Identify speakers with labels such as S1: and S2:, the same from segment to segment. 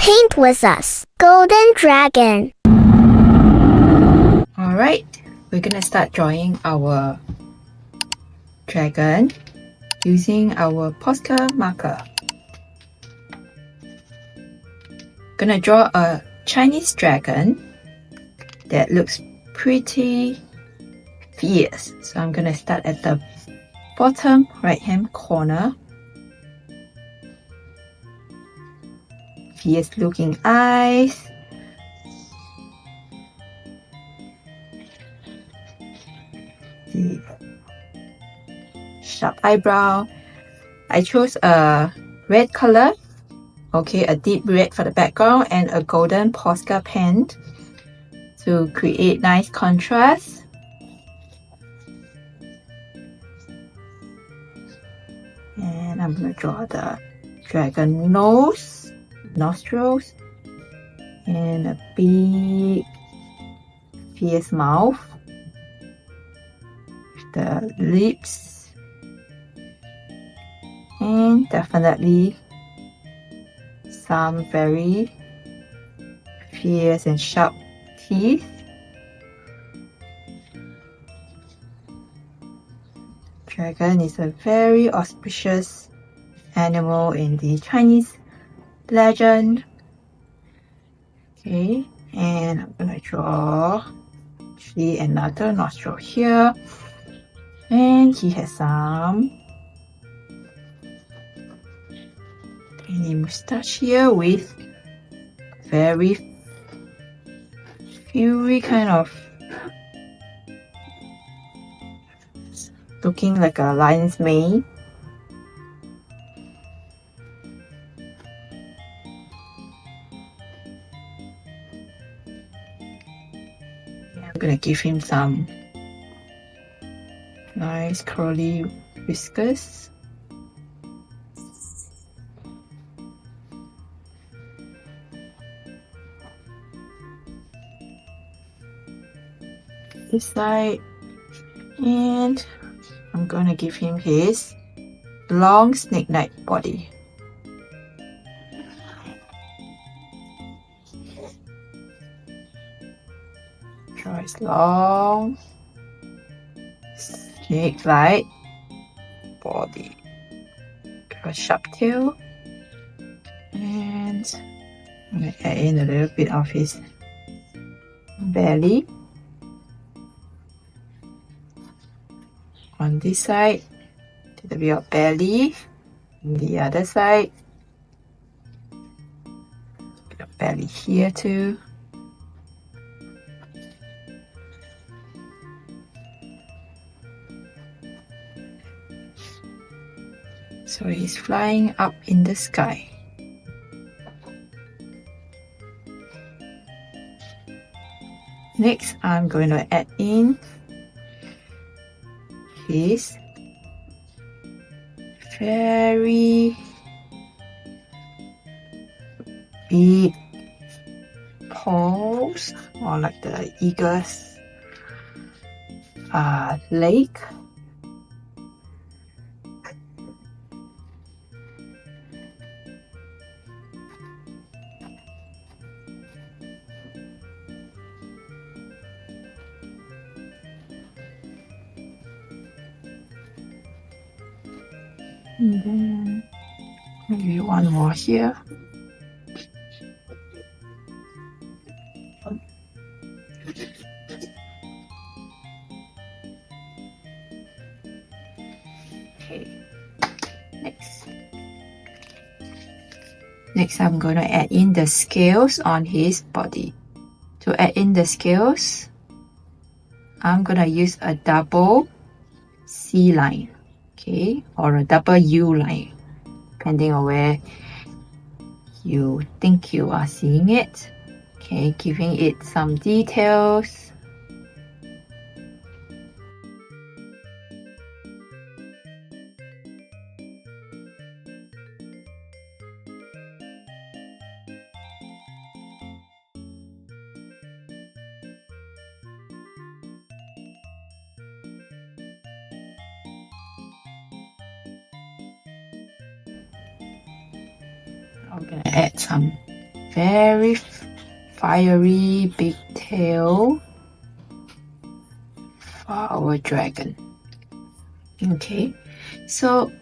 S1: paint with us. Golden Dragon.
S2: Alright, we're gonna start drawing our dragon using our POSCA marker. Gonna draw a Chinese dragon that looks pretty fierce. So I'm gonna start at the bottom right hand corner. Fierce looking eyes. The sharp eyebrow. I chose a red color. Okay, a deep red for the background and a golden POSCA pen to create nice contrast. And I'm going to draw the dragon nose, nostrils, and a big fierce mouth, the lips, and definitely some very fierce and sharp teeth. Dragon is a very auspicious animal in the Chinese legend. Okay, and I'm gonna draw actually another nostril here, and he has some tiny mustache here with very fiery kind of looking like a lion's mane. I'm gonna give him some nice curly whiskers. This side, and I'm gonna give him his long snake-like body. Draw his long snake-like body. A sharp tail, and I'm gonna add in a little bit of his belly. On this side, a little bit of belly. On the other side, a bit of belly here too. So he's flying up in the sky. Next, I'm going to add in his very big paws, or like the eagle's leg. And then maybe one more here. Okay, next I'm going to add in the scales on his body. To add in the scales, I'm going to use a double C line. Okay, or a double U line, depending on where you think you are seeing it. Okay, giving it some details. I'm gonna add some very fiery big tail for our dragon. Okay, so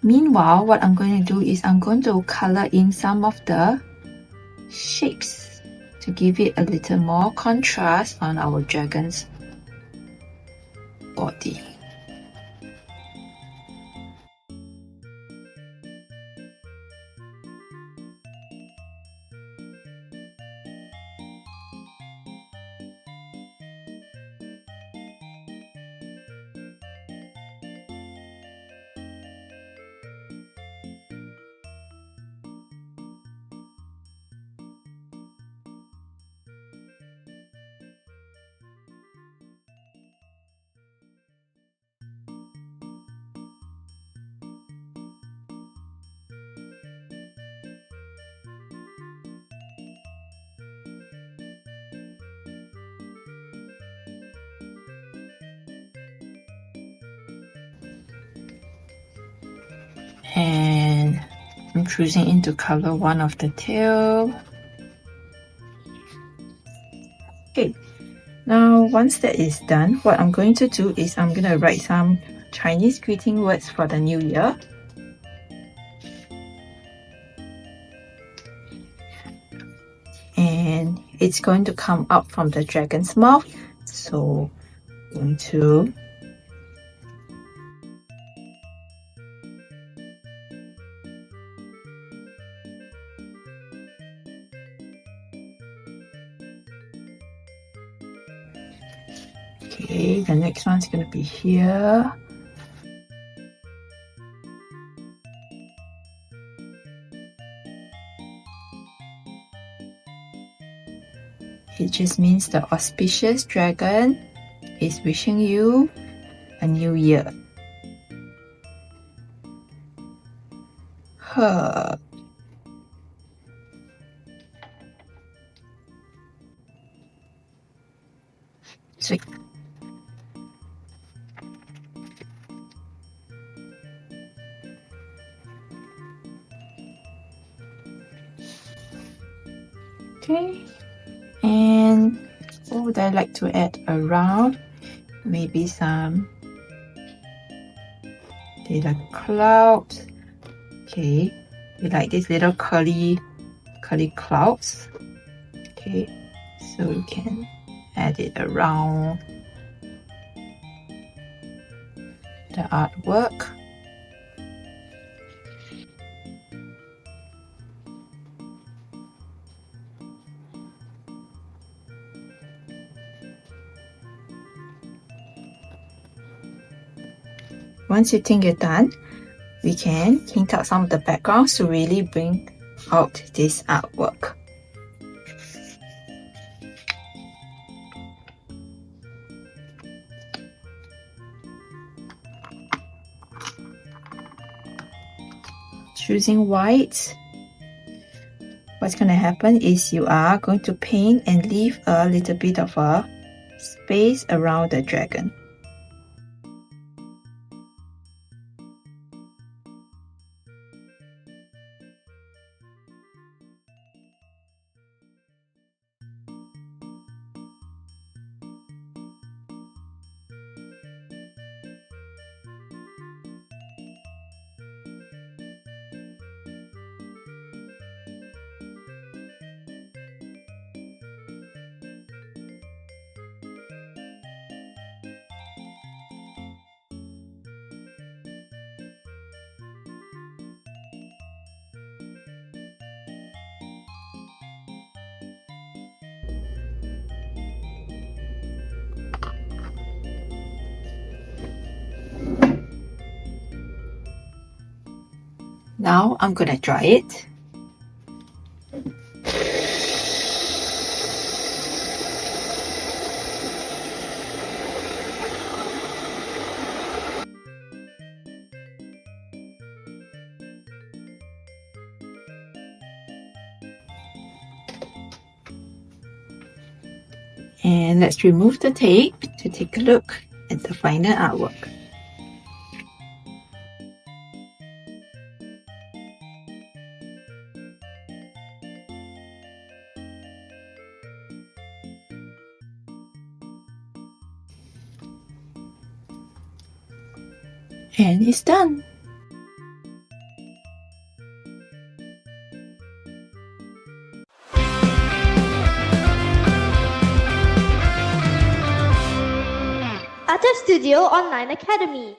S2: meanwhile, what I'm going to do is I'm going to color in some of the shapes to give it a little more contrast on our dragon's body. And I'm choosing to color one of the tail. Okay, now once that is done, what I'm going to do is I'm going to write some Chinese greeting words for the new year. And it's going to come out from the dragon's mouth. So I'm going to okay, the next one's going to be here. It just means the auspicious dragon is wishing you a new year. Huh. Sweet. Okay, and what would I like to add around? Maybe some little clouds. Okay, we like these little curly clouds. Okay, so you can add it around the artwork. Once you think you're done, we can hint out some of the backgrounds to really bring out this artwork. Choosing white, what's going to happen is you are going to paint and leave a little bit of a space around the dragon. Now I'm gonna dry it. And let's remove the tape to take a look at the final artwork. And it's done.
S3: Studio Online Academy.